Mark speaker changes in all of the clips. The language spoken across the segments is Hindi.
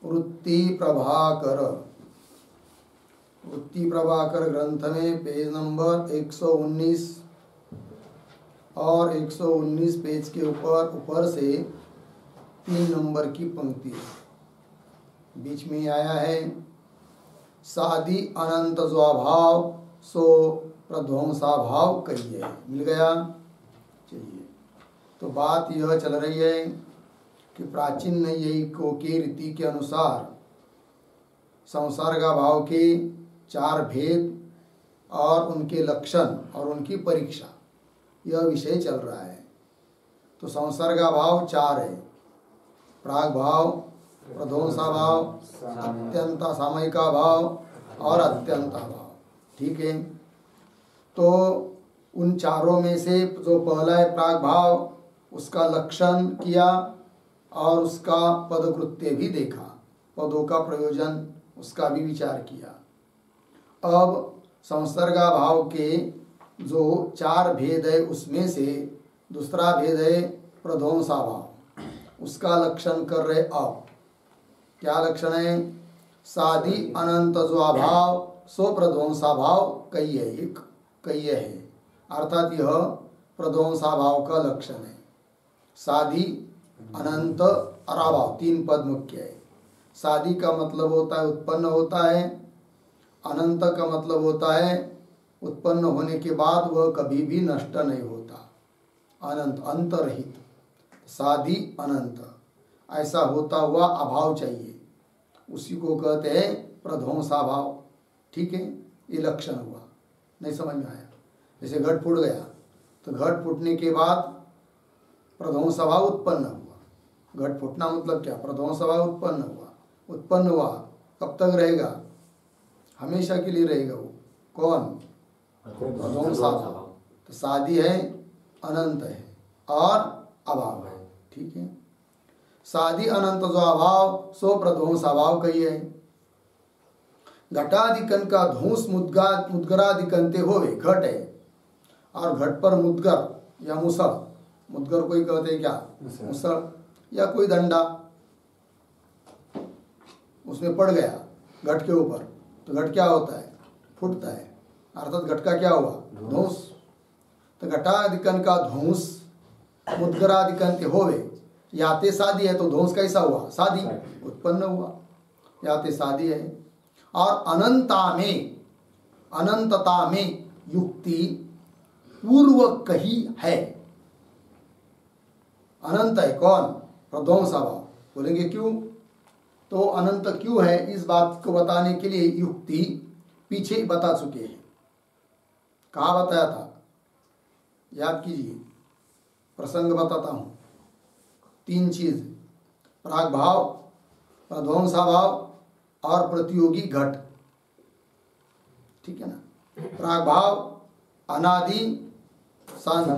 Speaker 1: वृत्ति प्रभाकर, वृत्ति प्रभाकर ग्रंथ में पेज नंबर 119 और 119 पेज के ऊपर से 3 नंबर की पंक्ति बीच में आया है। सादि अनंत स्वभाव सो प्रध्वंसाभाव कहिए। मिल गया। चलिए, तो बात यह चल रही है कि प्राचीन नैयायिकों की रीति के अनुसार संसर्गाभाव के 4 भेद और उनके लक्षण और उनकी परीक्षा, यह विषय चल रहा है। तो संसर्गाभाव 4 है, प्राग भाव, प्रध्वंसाभाव, अत्यंता सामयिका भाव और अत्यंता भाव। ठीक है। तो उन चारों में से जो पहला है प्राग भाव, उसका लक्षण किया और उसका पदकृत्य भी देखा, पदों का प्रयोजन उसका भी विचार किया। अब संसर्गाभाव के जो 4 भेद है उसमें से दूसरा भेद है प्रध्वंसाभाव, उसका लक्षण कर रहे। अब क्या लक्षण है? सादि अनंत जो अभाव सो प्रध्वंसाभाव कई है, एक कई है, अर्थात यह प्रध्वंसाभाव का लक्षण है। सादि अनंत और अभाव 3 पद मुख्य है। सादि का मतलब होता है उत्पन्न होता है, अनंत का मतलब होता है उत्पन्न होने के बाद वह कभी भी नष्ट नहीं होता, अनंत अंतरहित। सादि अनंत ऐसा होता हुआ अभाव चाहिए, उसी को कहते हैं प्रध्वंसाभाव। ठीक है, ये लक्षण हुआ। नहीं समझ में आया? जैसे घट फूट गया तो घट फूटने के बाद प्रध्वंसाभाव उत्पन्न हुआ। घट फूटना मतलब क्या? प्रध्वंसाभाव उत्पन्न हुआ। उत्पन्न हुआ कब तक रहेगा? हमेशा के लिए रहेगा। वो कौन? प्रध्वंसाभाव। तो सादि है, अनंत है और अभाव है। ठीक है। सादि अनंत जो अभाव सो प्रध्वंसाभाव कही है। घटादिकन का ध्वंस मुद्गरादिकंते होवे, घट है और घट पर मुद्गर या मुसल, मुद्गर कोई कहते हैं क्या? मुसल या कोई डंडा उसमें पड़ गया घट के ऊपर, तो घट क्या होता है? फूटता है, अर्थात घट का क्या हुआ? ध्वंस। तो घटादिकन का ध्वंस मुद्गरादिकंते होवे, याते सादी है तो ध्वंस कैसा हुआ? सादी, उत्पन्न हुआ, याते सादी है। और अनंतता में युक्ति पूर्व कही है। अनंत है कौन? प्रध्वंसाभाव। बोलेंगे क्यों? तो अनंत क्यों है, इस बात को बताने के लिए युक्ति पीछे बता चुके हैं। कहाँ बताया था? याद कीजिए, प्रसंग बताता हूं। 3 चीज, प्राग भाव, प्रध्वंसाभाव और प्रतियोगी घट। ठीक है ना? प्राग भाव अनादि शांत,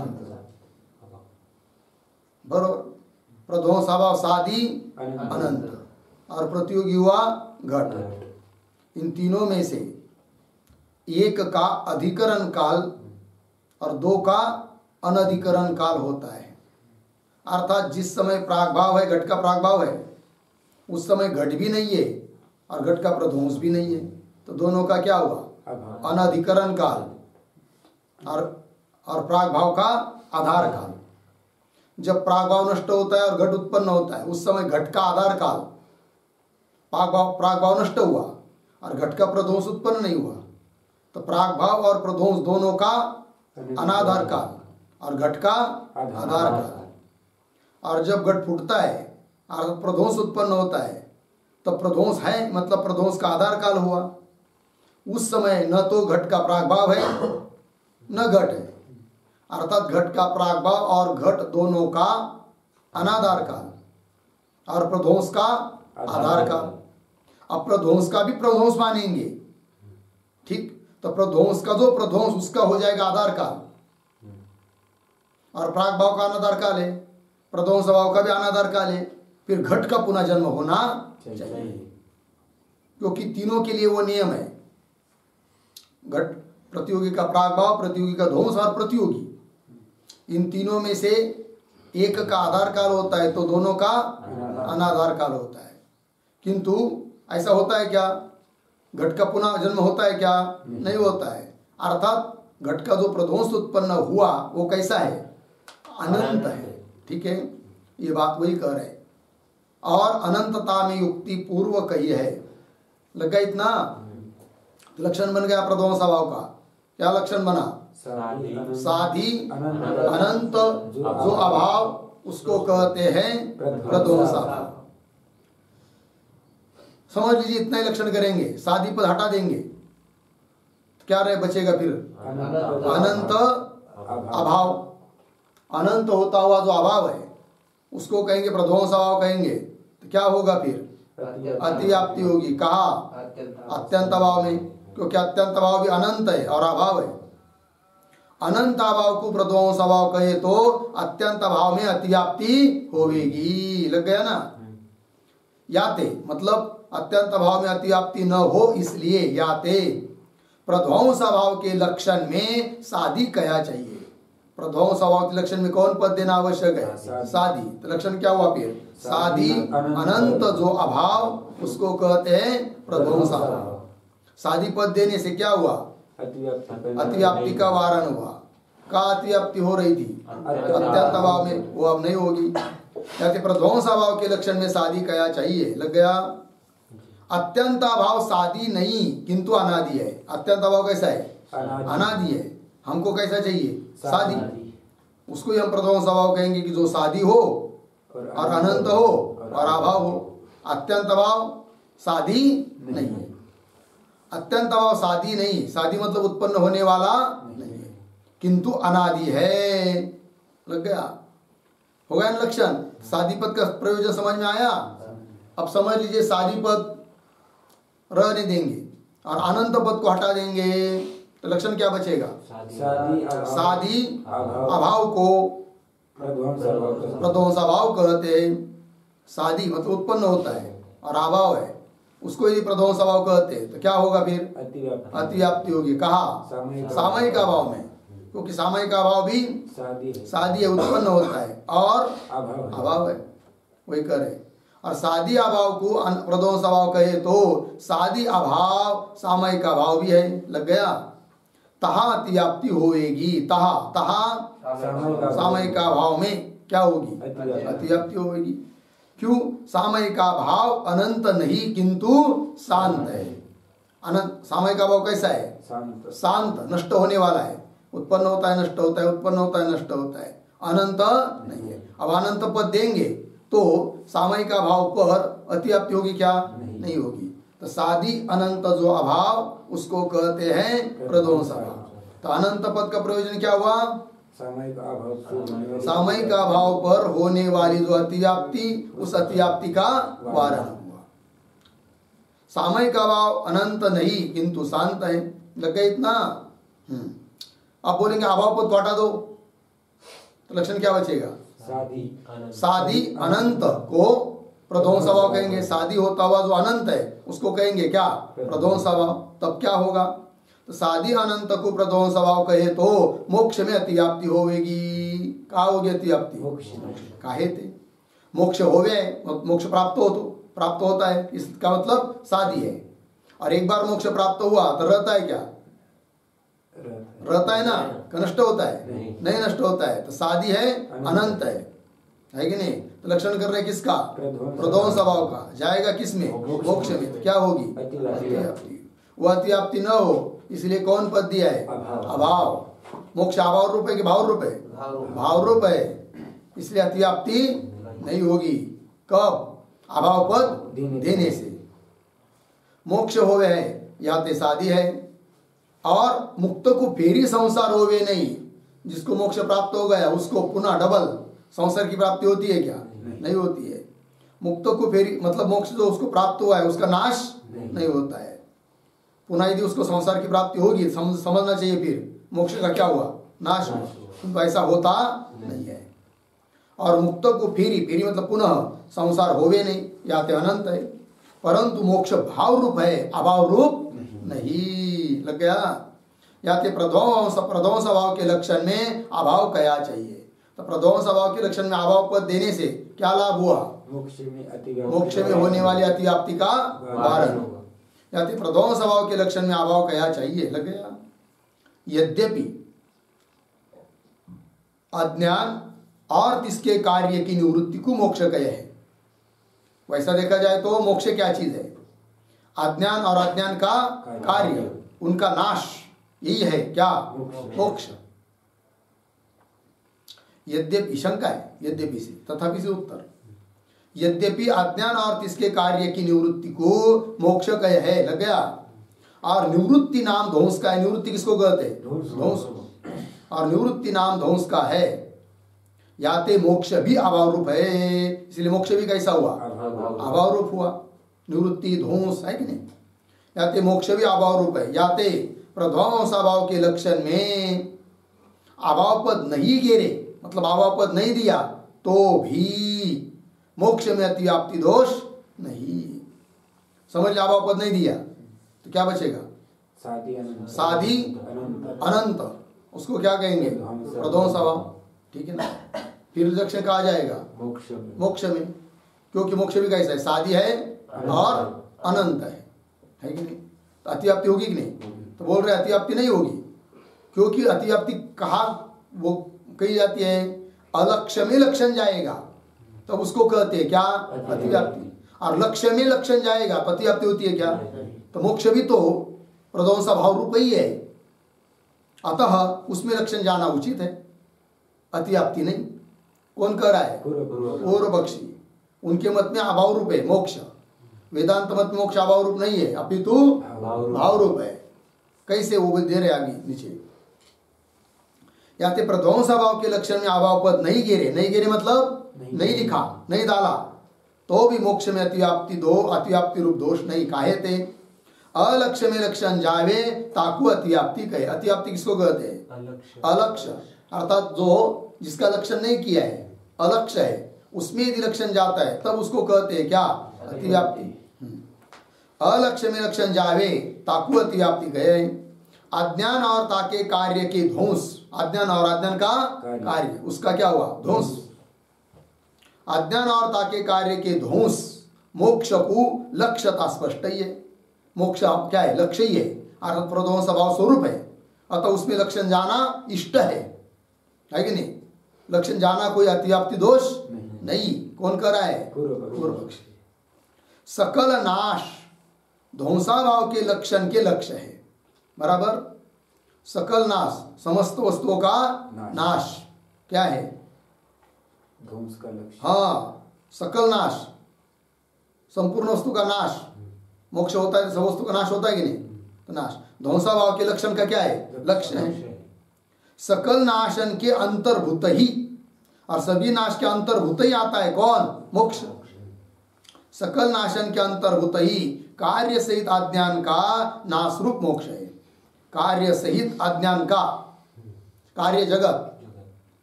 Speaker 1: बरोबर। प्रध्वंसाभाव सादि अनंत और प्रतियोगी हुआ घट। इन तीनों में से एक का अधिकरण काल और 2 का अनधिकरण काल होता है। अर्थात जिस समय प्रागभाव है, घट का प्रागभाव है, उस समय घट भी नहीं है और घट का प्रध्वंस भी नहीं है, तो दोनों का क्या हुआ? अनधिकरण काल और प्रागभाव का आधार काल। जब प्रागभाव नष्ट होता है और घट उत्पन्न होता है, उस समय घट का आधार काल, प्रागभाव नष्ट हुआ और घट का प्रध्वंस उत्पन्न नहीं हुआ, तो प्रागभाव और प्रध्वंस दोनों का अनाधार काल और घट का आधार काल। और जब घट फूटता है और प्रध्वंस उत्पन्न होता है, तब प्रध्वंस है मतलब प्रध्वंस का आधार काल हुआ। उस समय न तो घट का प्रागभाव है न घट है, अर्थात घट का प्रागभाव और घट दोनों का अनाधार काल और प्रध्वंस का आधार काल। अब प्रध्वंस का भी प्रध्वंस मानेंगे, ठीक? तो प्रध्वंस का जो प्रध्वंस उसका हो जाएगा आधार काल और प्रागभाव का अनाधार काल है, प्रध्वंस भाव का भी अनाधार काल है। फिर घट का पुनः जन्म होना चाहिए, क्योंकि तीनों के लिए वो नियम है। घट प्रतियोगी का प्रागभाव, प्रतियोगी का ध्वंस और प्रतियोगी, इन तीनों में से एक का आधार काल होता है तो दोनों का अनाधार काल होता है। किंतु ऐसा होता है क्या? घट का पुनः जन्म होता है क्या? नहीं होता है। अर्थात घट का जो प्रध्वंस उत्पन्न हुआ वो कैसा है? अनंत है। ठीक है, ये बात वही कह रहे। और अनंतता में युक्ति पूर्व कही है। लगा इतना? लक्षण बन गया प्रध्वंस भाव का। क्या लक्षण बना? साधी अनंत जो अभाव उसको कहते हैं प्रध्वंस भाव। समझ लीजिए, इतना ही लक्षण करेंगे, साधी पद हटा देंगे तो क्या रहे बचेगा फिर? अनंत अभाव। अनंत होता हुआ जो अभाव है उसको कहेंगे प्रध्वंस भाव कहेंगे। तो क्या होगा फिर? अतिव्याप्ति होगी। कहा? अत्यंत अभाव में, क्योंकि अत्यंत अभाव भी अनंत है और अभाव है। अनंत अभाव को प्रध्वंस भाव कहे तो अत्यंत अभाव में अतिव्याप्ति होगी। लग गया ना? याते मतलब अत्यंत अभाव में अतिव्याप्ति न हो, इसलिए याते प्रध्वंस भाव के लक्षण में साधी कहा चाहिए। प्रध्वंस भाव के लक्षण में कौन पद देना आवश्यक है? साधी। तो लक्षण क्या हुआ फिर? साधी अनंत जो अभाव उसको कहते हैं प्रध्वंस भाव। साधी पद देने से क्या हुआ? अतिव्याप्ति का वारण हुआ। का अतिव्याप्ति हो रही थी अत्यंत अभाव में, वो अब नहीं होगी। कहते प्रध्वंस भाव के लक्षण में साधी कहा चाहिए। लग गया? अत्यंत अभाव साधी नहीं किंतु अनादि है। अत्यंत अभाव कैसा है? अनादि है। हमको कैसा चाहिए? साधी। उसको ही हम प्रध्वंस भाव कहेंगे कि जो साधी हो और अनंत हो और अभाव हो। अत्यंत अभाव साधी नहीं है। अत्यंत अभाव साधी नहीं, साधी मतलब उत्पन्न होने वाला नहीं है, किंतु अनादि है। लग गया? हो गया ना लक्षण? साधी पद का प्रयोजन समझ में आया? अब समझ लीजिए, साधी पद रहने देंगे और अनंत पद को हटा देंगे तो लक्षण क्या बचेगा? साधी अभाव को प्रध्वंस भाव कहते हैं। साधी मतलब उत्पन्न होता है और अभाव है, उसको यदि प्रध्वंस भाव कहते हैं तो क्या होगा फिर? अतिव्याप्ति होगी। कहा? सामयिक अभाव में, क्योंकि सामयिक अभाव भी साधी है, उत्पन्न होता है और अभाव है, वही करे। और साधी अभाव को प्रध्वंस भाव कहे तो साधी अभाव सामयिक अभाव भी है। लग गया? तहा अतिव्याप्ति होएगी। तहा तहा सामयिक भाव में क्या होगी? अतिव्याप्ति होगी। क्यों? सामयिक भाव अनंत नहीं किंतु शांत है। अनंत सामयिक भाव कैसा है? शांत, नष्ट होने वाला है। उत्पन्न होता है, नष्ट होता है, उत्पन्न होता है, नष्ट होता है, अनंत नहीं है। अब अनंत पद देंगे तो सामयिक भाव पर अतिव्याप्ति होगी क्या? नहीं होगी। तो साधी अनंत जो अभाव उसको कहते हैं प्रध्वंस भाव। तो अनंत पद का प्रयोजन क्या हुआ? सामयिक अभाव पर होने वाली जो अतिव्याप्ति, उस अतिव्याप्ति का वारण हुआ। सामयिक अभाव अनंत नहीं किंतु शांत है। लग गया इतना? आप बोलेंगे अभाव पद को हटा दो तो लक्षण क्या बचेगा? साधी अनंत को प्रध्वंस भाव कहेंगे। साधी होता हुआ जो अनंत है उसको कहेंगे क्या? प्रध्वंस भाव। तब क्या होगा? तो साधी अनंत को प्रध्वंस भाव कहे तो मोक्ष में अतिव्याप्ति होगी। कहा होगी अतिव्याप्ति? काहे थे? मोक्ष होवे, मोक्ष प्राप्त हो तो प्राप्त होता है, इसका मतलब साधी है। और एक बार मोक्ष प्राप्त हुआ तो रहता है क्या? रहता है ना? नष्ट होता है? नहीं नष्ट होता है। तो साधी है, अनंत है कि नहीं? तो लक्षण कर रहे किसका? प्रध्वंस भाव का। जाएगा किस में? मोक्ष में। तो क्या होगी? अतिव्याप्ति। वो अतिव्याप्ति न हो इसलिए कौन पद दिया है? अभाव। मोक्ष अभाव रूप है कि भाव रूप है? भाव रूप है, इसलिए अतिव्याप्ति नहीं होगी। कब? अभाव पद देने से। मोक्ष होवे है याते साधी है, और मुक्त को फेरी संसार होवे नहीं। जिसको मोक्ष प्राप्त हो गया उसको पुनः डबल संसार की प्राप्ति होती है क्या? नहीं होती है। मुक्त को फेरी मतलब मोक्ष जो उसको प्राप्त हुआ है उसका नाश नहीं होता है। पुनः यदि उसको संसार की प्राप्ति होगी समझना चाहिए फिर मोक्ष का क्या हुआ? नाश हुआ। किंतु ऐसा होता नहीं है। और मुक्त को फेरी मतलब पुनः संसार होवे नहीं, याते अनंत है, परंतु मोक्ष भाव रूप है, अभाव रूप नहीं। लग गया? याते प्रध्वंस भाव के लक्षण में अभाव कहा चाहिए। तो प्रध्वंस भाव के लक्षण में अभाव पद देने से क्या लाभ हुआ? मोक्ष में होने वाली अतिव्याप्ति का वारण। याति प्रध्वंस अभाव के लक्षण में अभाव कया चाहिए, लग गया। यद्यपि अज्ञान और इसके कार्य की निवृत्ति को मोक्ष कहे है। वैसा देखा जाए तो मोक्ष क्या चीज है? अज्ञान और अज्ञान का कार्य, उनका नाश, यही है क्या? मोक्ष। यद्यपि शंका है, यद्यपि से, तथापि से उत्तर। यद्यपि अज्ञान और इसके कार्य की निवृत्ति को मोक्ष कहे है, लग गया। और निवृत्ति नाम ध्वंस का है। निवृत्ति किसको कहते हैं? ध्वंस। और निवृत्ति नाम ध्वंस का है। याते मोक्ष भी अभाव रूप है, इसलिए मोक्ष भी कैसा हुआ? अभाव रूप हुआ। निवृत्ति ध्वंस है कि नहीं? याते मोक्ष भी अभाव रूप है। याते प्रध्वंस अभाव के लक्षण में अभाव पद नहीं घेरे, मतलब अभाव पद नहीं दिया, तो भी मोक्ष में अतिव्याप्ति दोष नहीं। समझ लिया? अभाव पद नहीं दिया तो क्या बचेगा? साधी अनंत, उसको क्या कहेंगे? प्रध्वंस अभाव। ठीक है ना? फिर लक्षण कहा जाएगा मोक्ष में, क्योंकि मोक्ष भी कैसा है? साधी है और अनंत है कि नहीं? तो अतिव्याप्ति होगी कि नहीं? तो बोल रहे अतिव्याप्ति नहीं होगी, क्योंकि अतिव्याप्ति कहा वो कही जाती है? अलक्ष्य में लक्षण जाएगा तब उसको कहते हैं क्या? अतिव्याप्ति। और लक्ष्य में लक्षण जाएगा तो अतिव्याप्ति होती है क्या? तो मोक्ष भी तो प्रध्वंस अभाव रूप ही है, अतः उसमें लक्षण जाना उचित है, अतिव्याप्ति नहीं। कौन कह रहा है? पूर्व पक्षी। उनके मत में अभाव रूप है मोक्ष, वेदांत मत में मोक्ष अभाव रूप नहीं है, अपितु भाव रूप है। कैसे? वो दे रहे आगे नीचे। याते प्रध्वंस अभाव के लक्षण में अभाव पद नहीं गिरे, नहीं गिरे मतलब नहीं लिखा, नहीं डाला, तो भी मोक्ष में अतिव्याप्ति रूप दोष नहीं। काहे थे? अलक्ष्य में लक्षण जावे ताकू अतिव्याप्ति कहे। अतिव्याप्ति किसको कहते हैं? अलक्ष्य, अर्थात जो जिसका लक्षण नहीं किया है, अलक्ष्य है, उसमें यदि लक्षण जाता है तब उसको कहते हैं क्या? अतिव्याप्ति। अलक्ष्य में लक्षण जावे ताकू अतिव्याप्ति कहे। अज्ञान और ताके कार्य के ध्वंस, अज्ञान और अज्ञान का कार्य, उसका क्या हुआ? ध्वंस। अज्ञान और ताके कार्य के ध्वंस मोक्ष को लक्ष्यता स्पष्ट ही है। मोक्ष क्या है? लक्ष्य ही है, अर्थात प्रध्वंस अभाव स्वरूप है, अतः उसमें लक्षण जाना इष्ट है कि नहीं? लक्षण जाना कोई अतिव्याप्ति दोष नहीं। कौन कर रहा है? पूर्व पक्षी। सकल नाश ध्वंसाभाव के लक्षण के लक्ष्य है, बराबर। सकल नाश, समस्त वस्तुओं का नाश क्या है?
Speaker 2: ध्वंस का लक्ष्य।
Speaker 1: हाँ, सकल नाश, संपूर्ण वस्तु का नाश। मोक्ष होता है तो सब वस्तु का नाश होता है कि नहीं? तो नाश ध्वंसाभाव के लक्षण का क्या है? लक्ष्य है। सकल नाशन के अंतर्भूत ही, और सभी नाश के अंतर्भूत ही आता है कौन? मोक्ष। सकल नाशन के अंतर्भूत ही कार्य सहित अज्ञान का नाश रूप मोक्ष है। कार्य सहित अज्ञान का, कार्य जगत,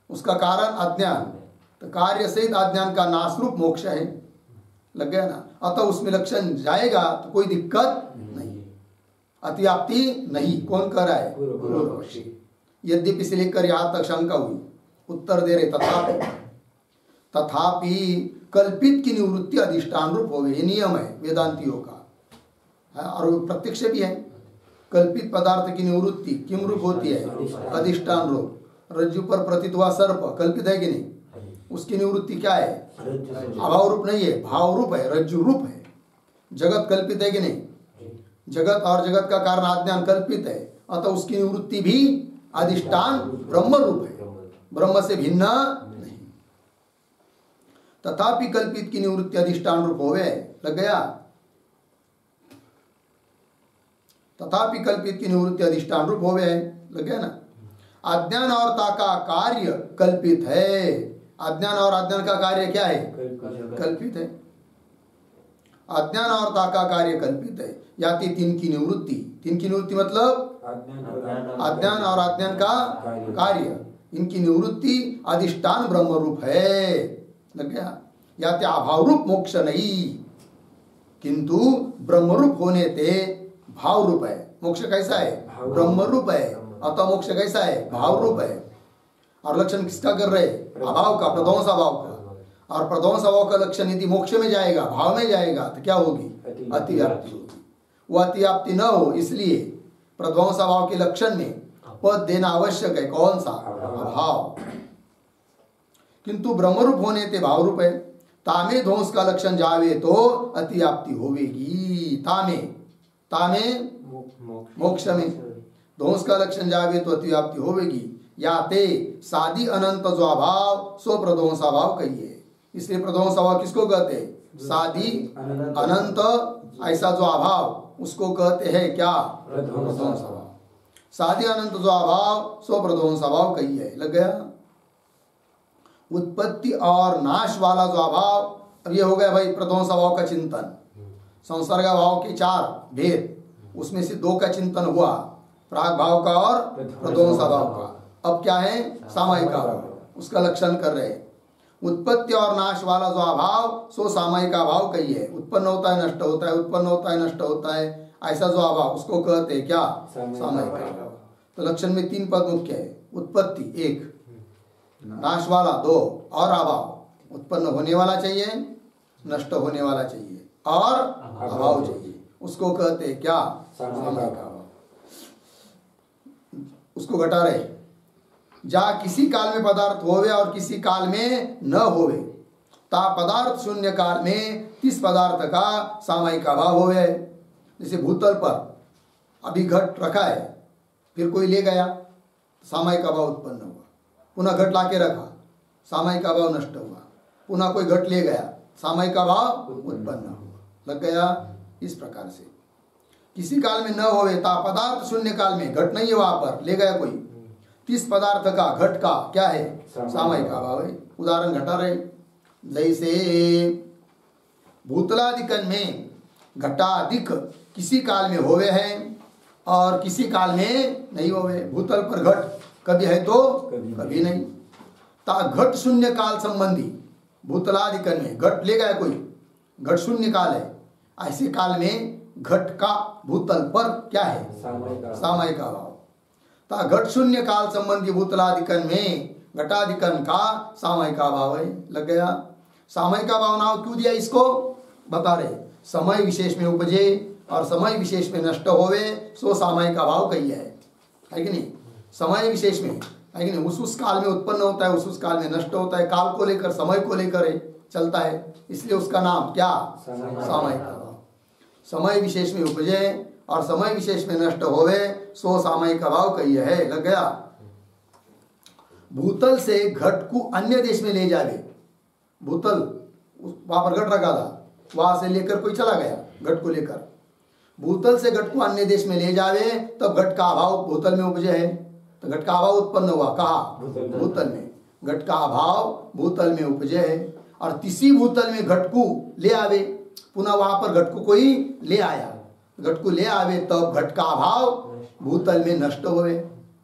Speaker 1: उसका कारण अज्ञान, तो कार्य सहित अज्ञान का नाश रूप मोक्ष है, लग गया ना? अतः उसमें लक्षण जाएगा तो कोई दिक्कत नहीं, अतिव्याप्ति नहीं। कौन कह रहा है? पूर्व पक्षी। यद्यपि से लेकर यहां तक शंका हुई, उत्तर दे रहे तथापि कल्पित की निवृत्ति अधिष्ठान रूप हो गई। ये नियम है वेदांतियों का, और प्रत्यक्ष भी है। कल्पित पदार्थ की निवृत्ति किम रूप होती है? अधिष्ठान रूप। रज्जु पर प्रतीत हुआ सर्प कल्पित है कि नहीं? उसकी निवृत्ति क्या है? अभाव रूप नहीं है, भाव रूप है, रज्जु रूप है। जगत कल्पित है कि नहीं? जगत और जगत का कारण अज्ञान कल्पित है, अतः उसकी निवृत्ति भी अधिष्ठान ब्रह्म रूप है, ब्रह्म से भिन्न नहीं। तथापि कल्पित की निवृत्ति अधिष्ठान रूप होवे, लग गया। तथापि कल्पित की निवृत्ति अधिष्ठान रूप होवे, लग गया ना? अज्ञान और ता का कार्य कल्पित है। अज्ञान और अज्ञान का कार्य क्या है? कल्पित है। अज्ञान और ता का कार्य कल्पित है। याति तीन की निवृत्ति, तीन की निवृत्ति मतलब अज्ञान और अज्ञान का कार्य, इनकी निवृत्ति अधिष्ठान ब्रह्म रूप है, लग गया। याति अभाव रूप मोक्ष नहीं, किंतु ब्रह्म रूप होने ते भाव रूप है। मोक्ष कैसा है? ब्रह्म रूप है, अतः मोक्ष कैसा है? भाव रूप है। और लक्षण किसका कर रहे? अभाव का, प्रध्वंस अभाव का। और प्रध्वंस अभाव का लक्षण यदि मोक्ष में जाएगा, भाव में जाएगा, तो क्या होगी? अतिव्याप्ति होगी। वो अतिव्याप्ति न हो इसलिए प्रध्वंस अभाव के लक्षण में पद देना आवश्यक है। कौन सा? अभाव। किंतु ब्रह्मरूप होने ते भाव रूप है। तामे ध्वंस का लक्षण जावे तो अतिव्याप्ति होवेगी। तामे मोक्ष में ध्वंस का लक्षण जावे तो अतिव्याप्ति होवेगी। या ते सादी अनंत जो अभाव सो प्रध्वंस अभाव कहिए। इसलिए प्रध्वंस अभाव किसको कहते हैं? सादी अनंत ऐसा जो अभाव उसको कहते हैं क्या? प्रध्वंस अभाव। सादी अनंत जो अभाव सो प्रध्वंस अभाव कहिए। लग गया? उत्पत्ति और नाश वाला जो अभाव, अब ये हो गया भाई प्रध्वंस अभाव का चिंतन। संसर्ग भाव के 4 भेद, उसमें से 2 का चिंतन हुआ, प्राग भाव का और प्रध्वंस अभाव का। अब क्या है? सामायिक अभाव, उसका लक्षण कर रहे हैं। उत्पत्ति और नाश वाला जो अभाव सो सामायिक अभाव कही है। उत्पन्न होता है, नष्ट होता है, उत्पन्न होता है, नष्ट होता है, ऐसा जो अभाव उसको कहते हैं क्या? सामायिक अभाव। तो लक्षण में 3 पद मुख्य है। उत्पत्ति 1, नाश वाला 2, और अभाव। उत्पन्न होने वाला चाहिए, नष्ट होने वाला चाहिए, और अभाव चाहिए, उसको कहते हैं क्या? सामायिक अभाव। उसको घटा रहे। जा किसी काल में पदार्थ होवे और किसी काल में न होवे, ता पदार्थ शून्य काल में किस पदार्थ का सामायिक अभाव होवे। जैसे भूतल पर अभी घट रखा है, फिर कोई ले गया, सामायिक अभाव उत्पन्न हुआ। पुनः घट लाके रखा, सामायिक अभाव नष्ट हुआ। पुनः कोई घट ले गया, सामायिक अभाव उत्पन्न हुआ। लग गया? इस प्रकार से किसी काल में न होवे, ता पदार्थ शून्य काल में, घट नहीं है वहां पर, ले गया कोई, किस पदार्थ का, घट का क्या है? सामायिक अभाव है। उदाहरण घटा रहे। जैसे भूतलादिकन में घटाधिक किसी काल में होवे है और किसी काल में नहीं होवे। भूतल पर घट कभी है तो कभी नहीं। ता घट शून्य काल संबंधी भूतलादिकन में घट ले गया कोई, घट शून्य काल है, ऐसे काल में घट का भूतल पर क्या है? सामायिक अभाव। ता घट शून्य काल संबंधी भूतलादिकन में घटाधिकन का सामायिक अभाव है। लग गया? सामायिक अभाव नाम क्यों दिया इसको? बता रहे। समय विशेष में उपजे और समय विशेष में नष्ट होवे सो सामायिक अभाव कही है कि नहीं? समय विशेष में है कि नहीं? उस काल में उत्पन्न होता है, उस काल में नष्ट होता है। काल को लेकर, समय को लेकर चलता है, इसलिए उसका नाम क्या? सामायिक अभाव। समय विशेष में उपजे और समय विशेष में नष्ट होवे सो सामायिक अभाव कही है। लग गया? भूतल से घट को अन्य देश में ले जावे। भूतल वहां पर घट रखा था, वहां से लेकर कोई चला गया घट को लेकर, भूतल से घट को अन्य देश में ले जावे, तब घट का अभाव भूतल में उपजे है। तो घट का अभाव उत्पन्न हुआ कहा? भूतल में। घट का अभाव भूतल में उपजे है और तीसरी भूतल में घट को ले आवे, पुनः वहां पर घट को कोई ले आया, घट को ले आवे, तब घट का अभाव भूतल में नष्ट हुए।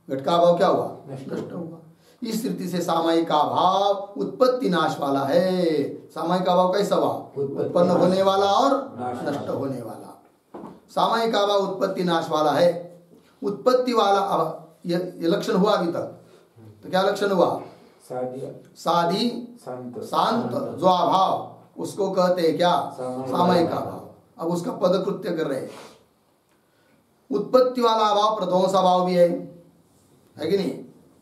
Speaker 1: घट का अभाव क्या हुआ? नष्ट हुआ। इस स्थिति से सामायिक अभाव उत्पत्ति नाश वाला है। सामायिक अभाव कैसा हुआ? उत्पन्न होने वाला और नष्ट होने वाला। सामायिक अभाव उत्पत्ति नाश वाला है। उत्पत्ति वाला ये लक्षण हुआ अभी तक, तो क्या लक्षण हुआ? सादी शांत जो अभाव उसको कहते हैं क्या? सामायिक अभाव। अब उसका पदकृत्य कर रहे हैं। उत्पत्ति वाला अभाव प्रध्वंस अभाव भी है कि नहीं?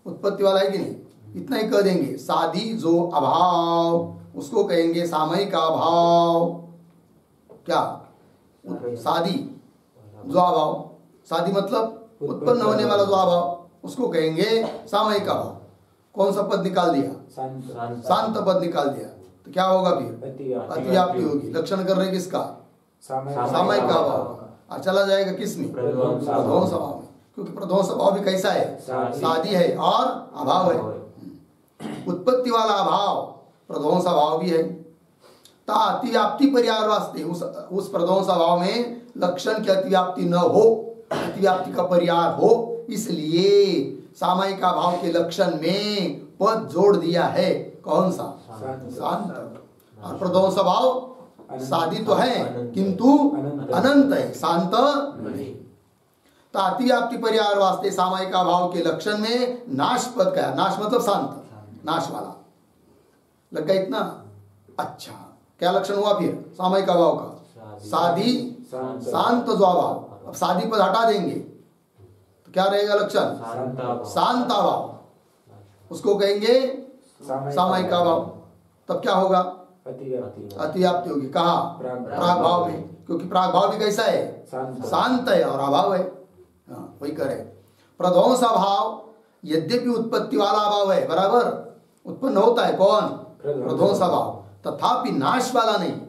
Speaker 1: उत्पत्ति वाला है कि नहीं? इतना ही कह देंगे। सादी जो अभाव उसको कहेंगे सामायिक अभाव। क्या? सादी जो अभाव, सादी मतलब उत्पन्न होने वाला जो अभाव, उसको कहेंगे सामायिक अभाव। कौन सा पद निकाल दिया? शांत पद निकाल दिया, तो क्या होगा फिर? अतिव्याप्ति होगी। लक्षण कर रहे किसका? सामायिक अभाव। और चला जाएगा किसमें? प्रध्वंस अभाव में, क्योंकि प्रध्वंस अभाव भी कैसा है? सादी है और अभाव है। उत्पत्ति वाला अभाव प्रध्वंस अभाव भी है। ता अतिव्याप्ति परिहार वास्ते उस प्रध्वंस अभाव में लक्षण की अतिव्याप्ति न हो, अतिव्याप्ति का परिहार हो, इसलिए सामायिक अभाव के लक्षण में पद जोड़ दिया है। कौन सा? शांत। और प्रध्वंस अभाव सादी तो है किंतु अनंत है, शांत नहीं। तो अतिव्याप्ति परिहार वास्ते सामायिक अभाव के लक्षण में नाश पद का, नाश मतलब शांत, नाश वाला। लग गया इतना? अच्छा, क्या लक्षण हुआ फिर सामयिक अभाव का? साधी शांत जो अभाव। अब साधी पद हटा देंगे तो क्या रहेगा लक्षण? शांत अभाव। उसको कहेंगे सामयिक अभाव। तब क्या होगा? अतिव्याप्ति होगी। कहा? प्राग भाव में, क्योंकि प्राग भाव भी कैसा है? शांत है और अभाव है। हाँ, वही करे। प्रध्वंस अभाव यद्यपि उत्पत्ति वाला अभाव है, बराबर उत्पन्न होता है कौन? प्रध्वंस अभाव, तथापि नाश वाला नहीं।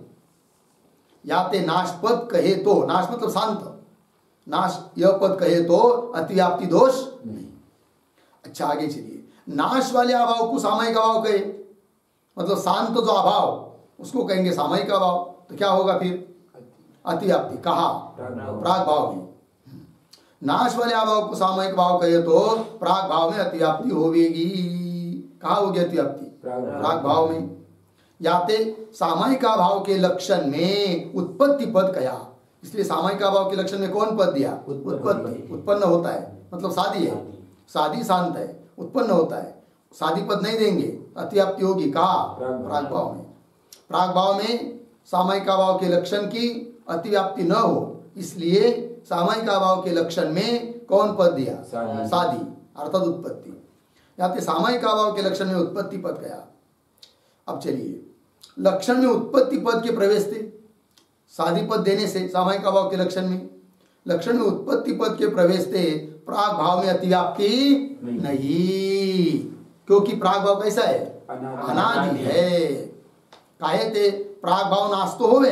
Speaker 1: या ते नाश पद कहे तो, नाश मतलब शांत, नाश यह पद कहे तो अतिव्याप्ति दोष नहीं। अच्छा, आगे चलिए। नाश वाले अभाव को सामयिक अभाव कहे, मतलब शांत जो अभाव उसको कहेंगे सामयिक अभाव। तो क्या होगा फिर? अतिव्याप्ति। कहा? प्राग भाव में। नाश वाले अभाव को सामयिक भाव कहे तो प्राग भाव में अतिव्याप्ति होगी। कहा होगी अतिव्याप्ति? प्राग भाव में। याते सामयिक भाव के लक्षण में उत्पत्ति पद कहा, इसलिए सामयिक भाव के लक्षण में कौन पद दिया? उत्पत्ति। उत्पन्न होता है मतलब शादी है, शादी शांत है, उत्पन्न होता है, शादी पद नहीं देंगे, अतिव्याप्ति होगी। कहा? प्राग भाव में। प्राग भाव में सामयिक भाव के लक्षण की अतिव्याप्ति न हो, इसलिए सामयिक भाव के लक्षण में कौन पद दिया? शादी अर्थात उत्पत्ति। याते सामयिक भाव के लक्षण में उत्पत्ति पद कहा। अब चलिए, लक्षण में उत्पत्ति पद के प्रवेश थे, शादी पद देने से सामयिक भाव के लक्षण में, लक्षण में उत्पत्ति पद के प्रवेश थे, प्राग भाव में अतिव्याप्ति नहीं, क्योंकि प्राग भाव कैसा है? अनादि है। काहे थे? प्राग भाव नाश तो होवे,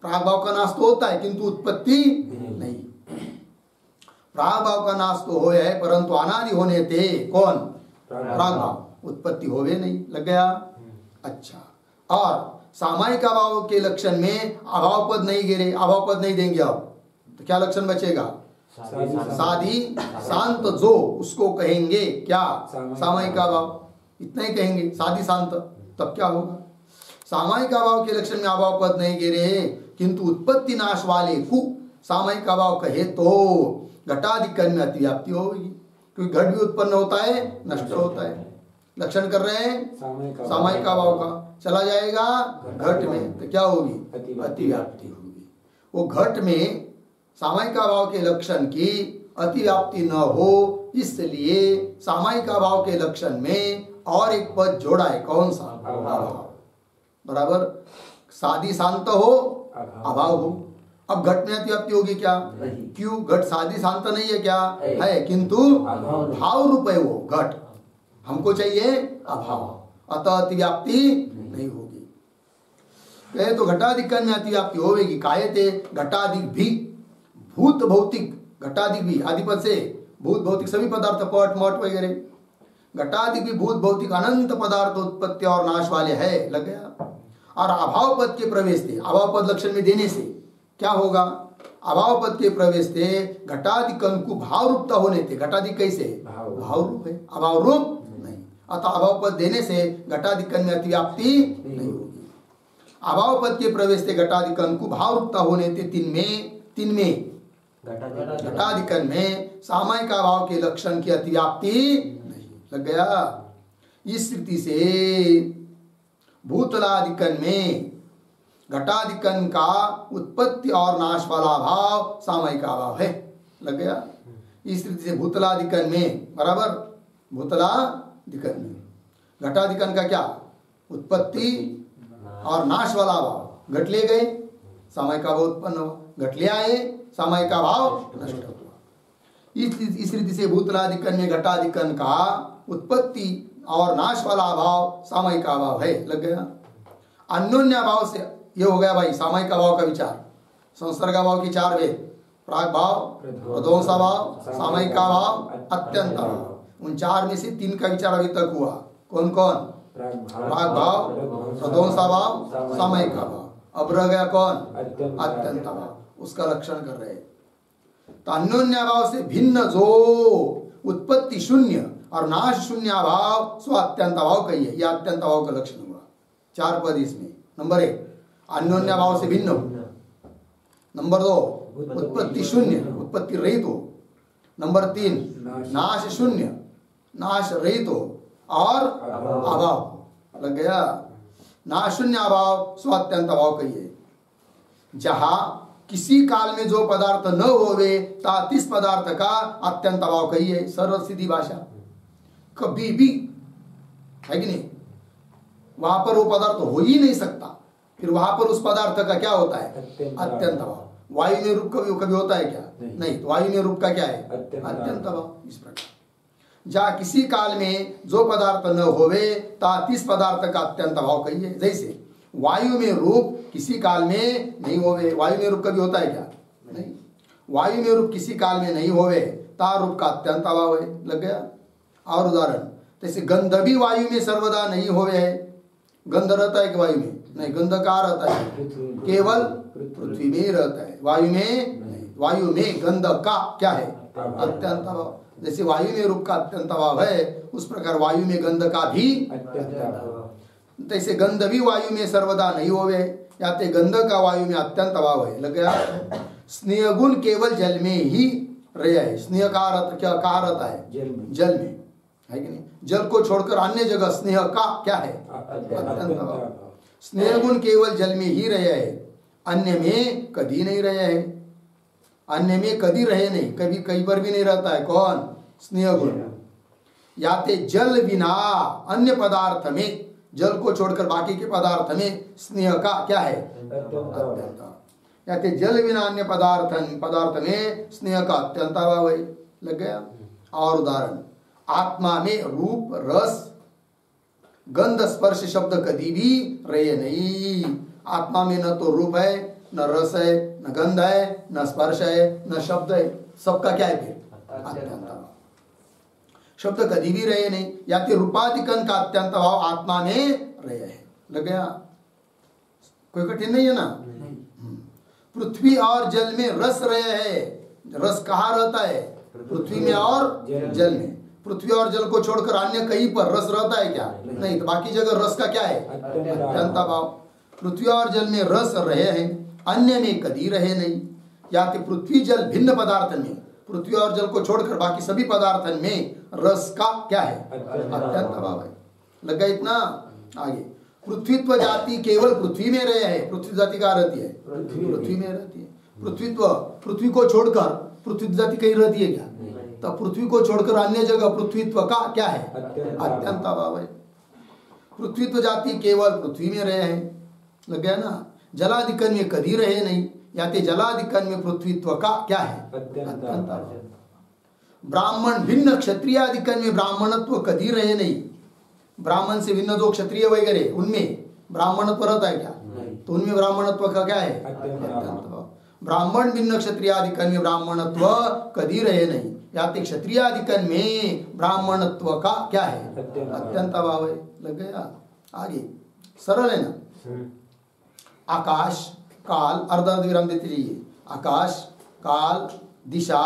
Speaker 1: प्राग भाव का नाश तो होता है किंतु उत्पत्ति नहीं। प्राग भाव का नाश तो हो है परंतु अनादि होने थे कौन? प्राग भाव, उत्पत्ति होवे नहीं। लग गया? अच्छा, और सामयिक अभाव के लक्षण में अभाव पद नहीं गिरे, अभाव पद नहीं देंगे। अब तो क्या लक्षण बचेगा? शादी शांत जो, उसको कहेंगे क्या? सामयिक अभाव। इतना ही कहेंगे, शादी शांत। तब क्या होगा? सामयिक अभाव के लक्षण में अभाव पद नहीं गिरे किंतु उत्पत्ति नाश वाले को सामयिक अभाव कहे तो घटाधिकरण में अतिव्याप्ति होगी, क्योंकि घट भी उत्पन्न होता है, नष्ट होता है। लक्षण कर रहे हैं सामयिक अभाव का, चला जाएगा घट में तो क्या होगी? अतिव्याप्ति होगी। वो घट में सामयिक अभाव के लक्षण की अतिव्याप्ति न हो, इसलिए सामयिक अभाव के लक्षण में और एक पद जोड़ा है। कौन सा? अभाव। बराबर, शादी शांत हो, अभाव हो। अब घट में अतिव्याप्ति होगी क्या? क्यों? घट शादी शांत नहीं है क्या? है, किंतु भाव रूप है वो घट, हमको चाहिए अभाव, अतः अतिव्याप्ति नहीं होगी। कहे तो घटाधिकरण में अतिव्याप्ति होगी। काहे थे? घटाधिक भी भूत भौतिक, घटाधिक भी आदिपद से भूत भौतिक सभी पदार्थ, पट मठ वगैरह, घटाधिक भी भूत भौतिक अनंत पदार्थ उत्पत्ति और नाश वाले है। लग गया? और अभाव पद के प्रवेश थे, अभाव पद लक्षण में देने से क्या होगा? अभाव पद के प्रवेश थे, घटाधिकरण को भाव रूपता होने थे। घटाधिक कैसे? भाव रूप है, अभाव रूप नहीं। अतः अभाव पद देने से घटाधिकरण में अतिव्याप्ति नहीं होगी। अभाव पद के प्रवेश थे, घटाधिकरण को भाव रूपता होने थे। तीन में घटाधिकरण में सामयिक अभाव के लक्षण की अतिव्याप्ति नहीं। लग गया? इस स्थिति से भूतलाधिकरण में घटाधिकरण का उत्पत्ति और नाश वाला भाव सामयिक अभाव है। लग गया? इस स्थिति से भूतलाधिकरण में, बराबर, भूतलाधिकरण में घटाधिकरण का क्या? उत्पत्ति और नाश वाला भाव। घट ले गए, सामयिक अभाव उत्पन्न हुआ, घट ले आए, सामयिक अभाव नष्ट हुआ। इस रीति से भूतलाधिकरण में घटाधिकरण का उत्पत्ति और नाश वाला अभाव सामयिक अभाव है। लग गया? अन्योन्य अभाव से ये हो गया भाई सामयिक अभाव का विचार। संसर्ग अभाव की चार वेद, प्राग भाव, प्रध्वंस अभाव, सामयिक अभाव, अत्यंत अभाव। उन चार में से तीन का विचार अभी तक हुआ। कौन कौन? प्राग भाव, प्रध्वंस अभाव, सामयिक अभाव। अब रह गया कौन? अत्यंत अभाव। उसका लक्षण कर रहे हैं। तो अन्योन्य अभाव से भिन्न जो उत्पत्ति शून्य और नाश शून्य अभाव सो अत्यंत अभाव कहिए। यह अत्यंत अभाव का लक्षण हुआ। चार पद इसमें। नंबर 1 अन्योन्य अभाव से भिन्न हो। नंबर 2 उत्पत्ति शून्य, उत्पत्ति रहित हो। नंबर 3 नाश शून्य, नाश रहित हो और अभाव। लग गया? ना शून्य अभाव स्व अत्यंत अभाव कहिए। जहां किसी काल में जो पदार्थ न होवे ता तिस पदार्थ का अत्यंत अभाव कहिए। सरल सीधी भाषा, कभी भी है कि नहीं, वहां पर वो पदार्थ हो ही नहीं सकता, फिर वहां पर उस पदार्थ का क्या होता है? अत्यंत अभाव। वायु में रूप कभी कभी होता है क्या? नहीं। तो वायु में रूप का क्या है? अत्यंत अभाव। इस प्रकार जहाँ किसी काल में जो पदार्थ न होवे ता तिस पदार्थ का अत्यंत अभाव कहिए। जैसे वायु में रूप किसी काल में नहीं होवे, वायु में रूप कभी होता है क्या? नहीं। वायु में रूप किसी काल में नहीं होवे ता रूप का अत्यंत अभाव है। लग गया। और उदाहरण जैसे गंध भी वायु में सर्वदा नहीं होवे है। गंध रहता है कि वायु में? नहीं। गंध कहाँ रहता है? केवल पृथ्वी में ही रहता है, वायु में नहीं। वायु में गंध का क्या है? अत्यंत अभाव। जैसे वायु में रूप का अत्यंत अभाव है, उस प्रकार वायु में गंध का भी अत्यंत अभाव। जैसे गंध भी वायु में सर्वदा नहीं होवे, या ते गंध का वायु में अत्यंत अभाव है। लग गया। स्नेह गुण केवल जल में ही रह है। स्नेह कहाँ रहता है? जल में, है कि नहीं? जल को छोड़कर अन्य जगह स्नेह का क्या है? अत्यंत अभाव। स्नेह गुण केवल जल में ही रहे है, अन्य में कभी नहीं रहे है। अन्य में कभी रहे नहीं, कभी कहीं पर भी नहीं रहता है। कौन? स्नेह गुण। याते जल बिना अन्य पदार्थ में, जल को छोड़कर बाकी के पदार्थ में स्नेह का क्या है? अत्यंत। याते जल बिना अन्य पदार्थ में स्नेह का अत्यंत अभाव है। लग गया। और उदाहरण आत्मा में रूप रस गंध स्पर्श शब्द कभी भी रहे नहीं। आत्मा में न तो रूप है, न रस है, न गंध है, न स्पर्श है, न शब्द है। सबका क्या है फिर? अत्यंत अभाव। शब्द कभी भी रहे नहीं, या फिर रूपाधिकन का अत्यंत अभाव आत्मा में रहे है। लग गया। कोई कठिन नहीं है ना? पृथ्वी और जल में रस रहे है। रस कहाँ रहता है? पृथ्वी में और जल में। पृथ्वी और जल को छोड़कर अन्य कहीं पर रस रहता है क्या? नहीं। तो बाकी जगह रस का क्या है? अत्यंत अभाव। पृथ्वी और जल में रस रहे हैं, अन्य में कभी रहे नहीं। या कि पृथ्वी जल भिन्न पदार्थ में, पृथ्वी और जल को छोड़कर बाकी सभी पदार्थन में रस का क्या है? अत्यंत अभाव है। लगा इतना? आगे पृथ्वीत्व जाति केवल पृथ्वी में रहे है। पृथ्वी जाति कहाँ रहती है? पृथ्वी में रहती है। पृथ्वीत्व, पृथ्वी को छोड़कर पृथ्वी जाति कहीं रहती है क्या? तो पृथ्वी को छोड़कर अन्य जगह पृथ्वीत्व का क्या है? अत्यंत अभाव है। पृथ्वीत्व जाति केवल पृथ्वी में रहे हैं। लग गया ना? जलाधिकन में कभी रहे नहीं, या ते जलाधिकन में पृथ्वीत्व का क्या है? अत्यंत अभाव। ब्राह्मण भिन्न क्षत्रियाधिकन में ब्राह्मणत्व कभी रहे नहीं। ब्राह्मण से भिन्न जो क्षत्रिय वगैरह उनमें ब्राह्मणत्व रहता है क्या? तो उनमें ब्राह्मणत्व का क्या है? अत्यंत अभाव। ब्राह्मण भिन्न क्षत्रियाधिकन में ब्राह्मणत्व कभी रहे नहीं, या ते क्षत्रियाधिकन में ब्राह्मणत्व का क्या है? अत्यंत अभाव है। लग गया। आगे सरल है ना? आकाश काल अर्ध विराम देते जाइए। आकाश काल दिशा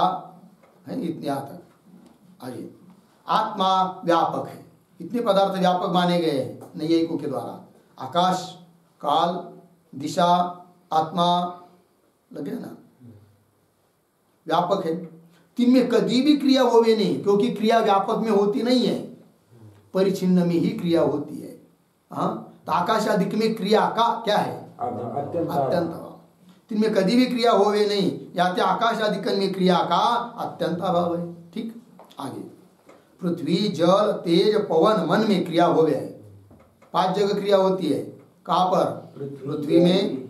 Speaker 1: है, इतने तक। आगे आत्मा व्यापक है। इतने पदार्थ व्यापक माने गए हैं नैयायिकों के द्वारा। आकाश काल दिशा आत्मा, लगे ना? व्यापक है। तीन में कभी भी क्रिया होवे नहीं, क्योंकि क्रिया व्यापक में होती नहीं है, परिचिन्न में ही क्रिया होती है। हाँ, तो आकाश आदि में क्रिया का क्या है? अत्यंत अभाव। तीन में कभी भी क्रिया होवे नहीं, या तो आकाश आदि में क्रिया का अत्यंत अभाव है। ठीक। आगे पृथ्वी जल तेज पवन मन में क्रिया होवे है। 5 जगह क्रिया होती है। कहाँ पर? पृथ्वी में,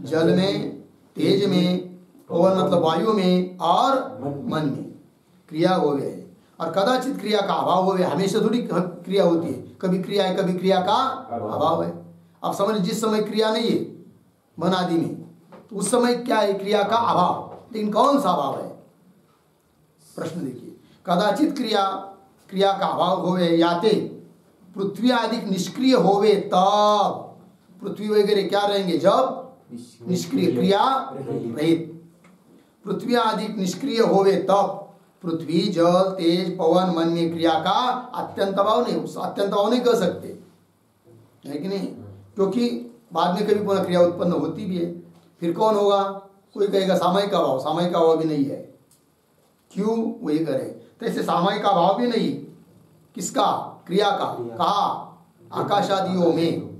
Speaker 1: जल में, तेज में, पवन मतलब वायु में, और मन में क्रिया होवे है। और कदाचित क्रिया का अभाव होवे। हमेशा थोड़ी क्रिया होती है, कभी क्रिया है कभी क्रिया का अभाव है। अब समझ, जिस समय क्रिया नहीं है मन आदि में, तो उस समय क्या है? क्रिया का अभाव। लेकिन कौन सा अभाव है? प्रश्न देखिए। कदाचित क्रिया का अभाव होवे, याते पृथ्वी आदि निष्क्रिय होवे, तब पृथ्वी वगैरह क्या रहेंगे? जब निष्क्रिय, क्रिया रहित। पृथ्वी आदि निष्क्रिय होवे तब पृथ्वी जल तेज पवन मन में क्रिया का अत्यंत अभाव नहीं, अत्यंत अभाव नहीं कर सकते, है कि नहीं? क्योंकि बाद में कभी पुनः क्रिया उत्पन्न होती भी है। फिर कौन होगा? कोई कहेगा सामयिक अभाव। सामयिक अभाव भी नहीं है। क्यों? वही करे। तो ऐसे सामयिक अभाव भी नहीं। किसका? क्रिया का। कहा? आकाश आदियों में।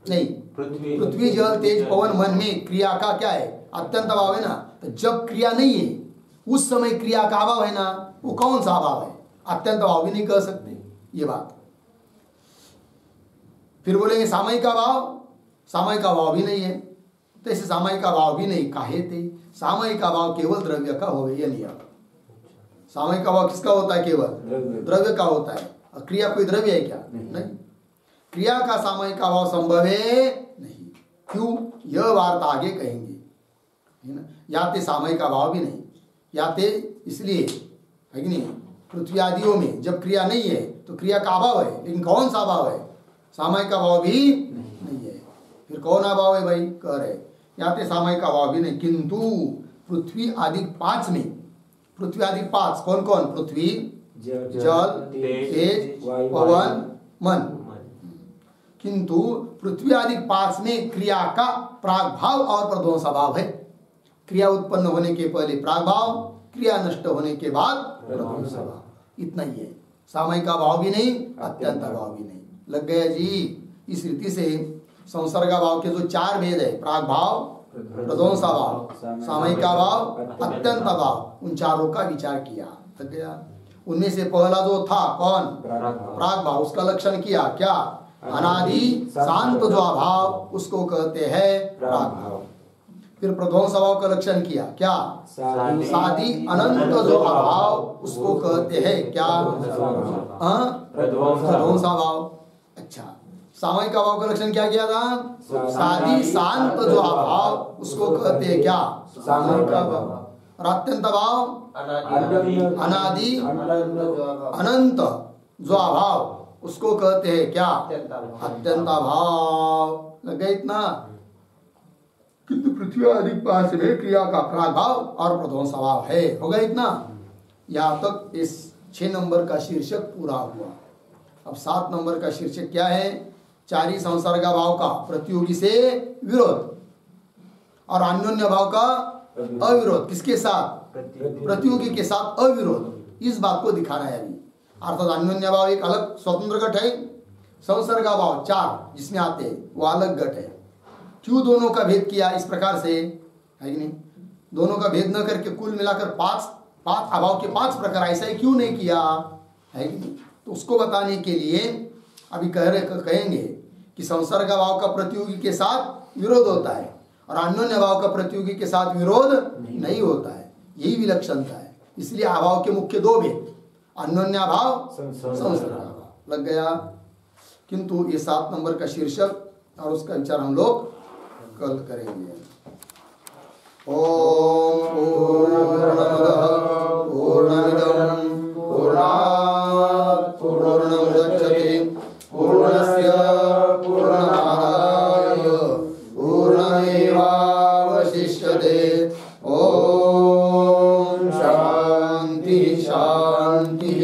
Speaker 1: नहीं, पृथ्वी जल तेज पवन मन में क्रिया का क्या है? अत्यंत अभाव है ना। तो जब क्रिया नहीं है उस समय क्रिया का अभाव है ना, वो कौन सा अभाव है? अत्यंत अभाव भी नहीं कह सकते ये बात। फिर बोलेंगे सामयिक अभाव, सामयिक अभाव भी नहीं है। तो ऐसे सामयिक अभाव भी नहीं काहे थे? सामयिक अभाव केवल द्रव्य का हो, ये नहीं। सामयिक अभाव किसका होता है? केवल द्रव्य का होता है। और क्रिया कोई द्रव्य है क्या? नहीं। क्रिया का सामयिक अभाव संभव है नहीं। क्यों? यह वार्ता आगे कहेंगे, है ना। या ते सामयिक अभाव भी नहीं, या ते इसलिए है कि नहीं, पृथ्वी आदियों में जब क्रिया नहीं है तो क्रिया का अभाव है, लेकिन कौन सा अभाव है? सामयिक अभाव भी नहीं है। फिर कौन अभाव है भाई? कह रहे या ते सामयिक अभाव भी नहीं, किंतु पृथ्वी आदि 5 में, पृथ्वी आदि 5 कौन कौन? पृथ्वी, जल, तेज, पवन, मन। किंतु पृथ्वी आदि 5 में क्रिया का प्रागभाव और प्रध्वंस भाव है। क्रिया उत्पन्न होने के पहले प्रागभाव, क्रिया नष्ट होने के बाद प्रध्वंस भाव, इतना ही है। सामयिक भाव भी नहीं, अत्यंत भाव भी नहीं। लग गया जी। इस रीति से संसर्ग भाव के जो 4 भेद है, प्राग भाव, प्रध्वंस भाव, सामयिक भाव, अत्यंत भाव, उन चारों का विचार किया। लग गया। उनमें से पहला जो था कौन? प्राग भाव। उसका लक्षण किया क्या? अनादि शांत जो अभाव, उसको कहते हैं प्राग भाव। फिर प्रध्वंस भाव का लक्षण किया क्या? सादि अनंत जो अभाव, उसको कहते हैं क्या? प्रध्वंस भाव। अच्छा, सामयिक अभाव का लक्षण क्या किया था? सादि शांत जो अभाव, उसको कहते हैं क्या? सामयिक अभाव। और अत्यंत अभाव, अनादि अनंत जो अभाव, उसको कहते हैं क्या? अत्यंत अभाव। लग गया इतना। किंतु पृथ्वी आदि 5 में क्रिया का प्रागभाव और प्रध्वंस भाव है। हो गया इतना। यहाँ तक इस 6 नंबर का शीर्षक पूरा हुआ। अब 7 नंबर का शीर्षक क्या है? 4 संसर्ग भाव का प्रतियोगी से विरोध और अन्योन्य भाव का अविरोध। किसके साथ? प्रतियोगी के साथ अविरोध। इस बात को दिखाना है अभी। अर्थात अन्योन्य भाव एक अलग स्वतंत्र घट है, संसर्ग भाव 4 जिसमें आते हैं वो अलग घट है। क्यों दोनों का भेद किया इस प्रकार से, है कि नहीं? दोनों का भेद न करके कुल मिलाकर 5 अभाव के 5 प्रकार, ऐसा ही क्यों नहीं किया, है कि नहीं? तो उसको बताने के लिए अभी कहेंगे कि संसर्ग भाव का प्रतियोगी के साथ विरोध होता है और अन्योन्य भाव का प्रतियोगी के साथ विरोध नहीं होता है। यही विलक्षणता है। इसलिए अभाव के मुख्य 2 भेद, अन्योन्य भाव, संसर्ग भाव। लग गया। किंतु ये 7 नंबर का शीर्षक और उसका विचार हम लोग कल करेंगे। ओम पूर्णमदः पूर्णमिदं पूर्णात् पूर्णमुदच्यते पूर्णस्य पूर्णमादाय पूर्णमेवावशिष्यते। ओम शांति शांति।